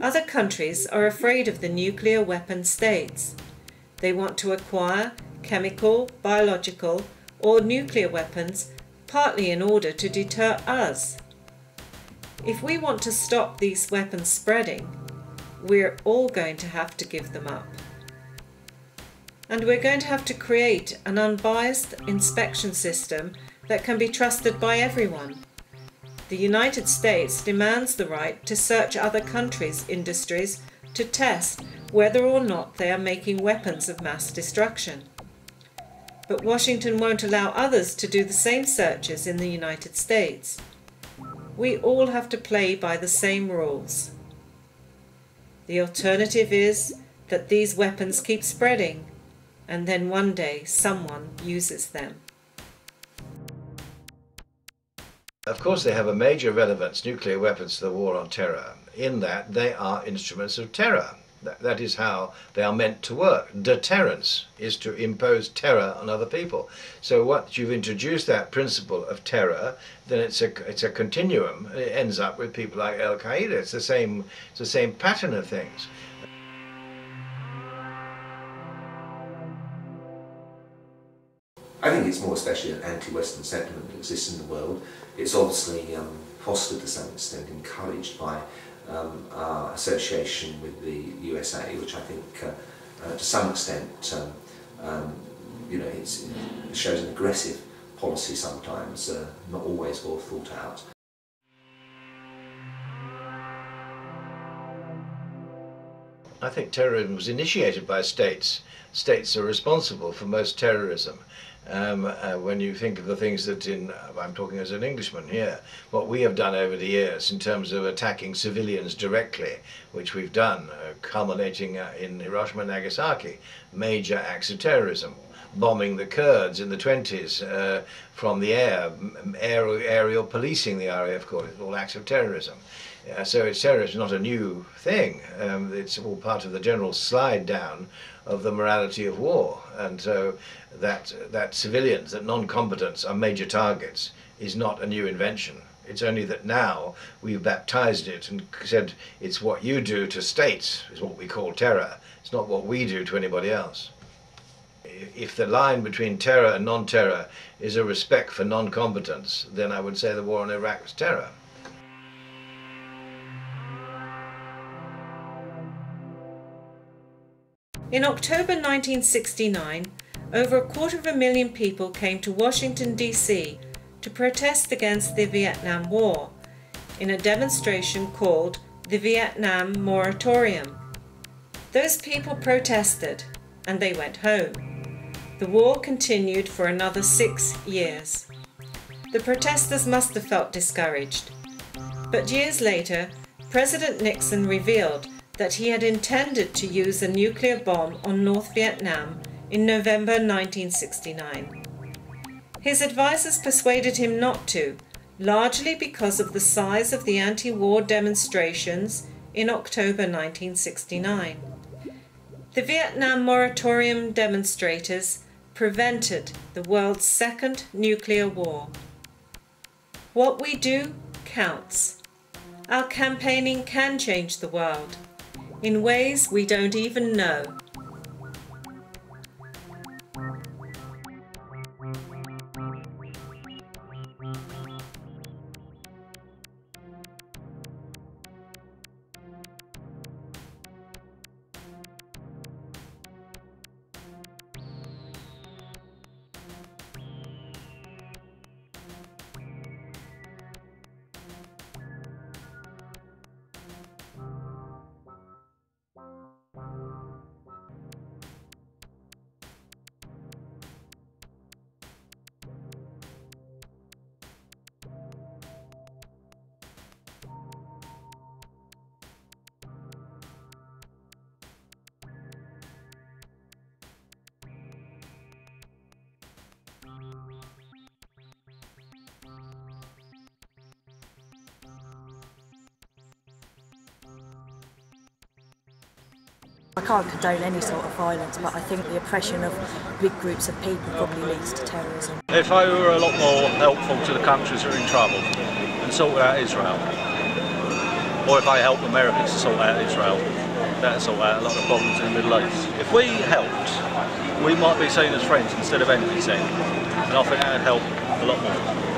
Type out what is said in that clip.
Other countries are afraid of the nuclear weapon states. They want to acquire chemical, biological, or nuclear weapons, partly in order to deter us. If we want to stop these weapons spreading, we're all going to have to give them up. And we're going to have to create an unbiased inspection system that can be trusted by everyone. The United States demands the right to search other countries' industries to test whether or not they are making weapons of mass destruction. But Washington won't allow others to do the same searches in the United States. We all have to play by the same rules. The alternative is that these weapons keep spreading, and then one day someone uses them. Of course, they have a major relevance, nuclear weapons, to the war on terror, in that they are instruments of terror. That is how they are meant to work. Deterrence is to impose terror on other people. So once you've introduced that principle of terror, then it's a continuum. It ends up with people like Al-Qaeda. It's the same pattern of things. I think it's more especially an anti-Western sentiment that exists in the world. It's obviously fostered to some extent, encouraged by our association with the USA, which I think to some extent it shows an aggressive policy sometimes, not always well thought out. I think terrorism was initiated by states. States are responsible for most terrorism. When you think of the things that I'm talking as an Englishman here, what we have done over the years in terms of attacking civilians directly, which we've done, culminating in Hiroshima and Nagasaki, major acts of terrorism, bombing the Kurds in the 20s from the air, aerial policing the RAF called it, all acts of terrorism. So terrorism is not a new thing. It's all part of the general slide down of the morality of war, and so that civilians, that non-combatants are major targets is not a new invention. It's only that now we've baptized it and said it's what you do to states is what we call terror. It's not what we do to anybody else. If the line between terror and non-terror is a respect for non-combatants, then I would say the war in Iraq was terror. In October 1969, over 250,000 people came to Washington, D.C. to protest against the Vietnam War in a demonstration called the Vietnam Moratorium. Those people protested and they went home. The war continued for another 6 years. The protesters must have felt discouraged. But years later, President Nixon revealed that he had intended to use a nuclear bomb on North Vietnam in November 1969. His advisors persuaded him not to, largely because of the size of the anti-war demonstrations in October 1969. The Vietnam Moratorium demonstrators prevented the world's second nuclear war. What we do counts. Our campaigning can change the world in ways we don't even know. I can't condone any sort of violence, but I think the oppression of big groups of people probably leads to terrorism. If I were a lot more helpful to the countries that are in trouble and sort out Israel. or if they help Americans to sort out Israel, that'll sort out a lot of problems in the Middle East. If we helped, we might be seen as friends instead of enemies then, and I think that would help a lot more.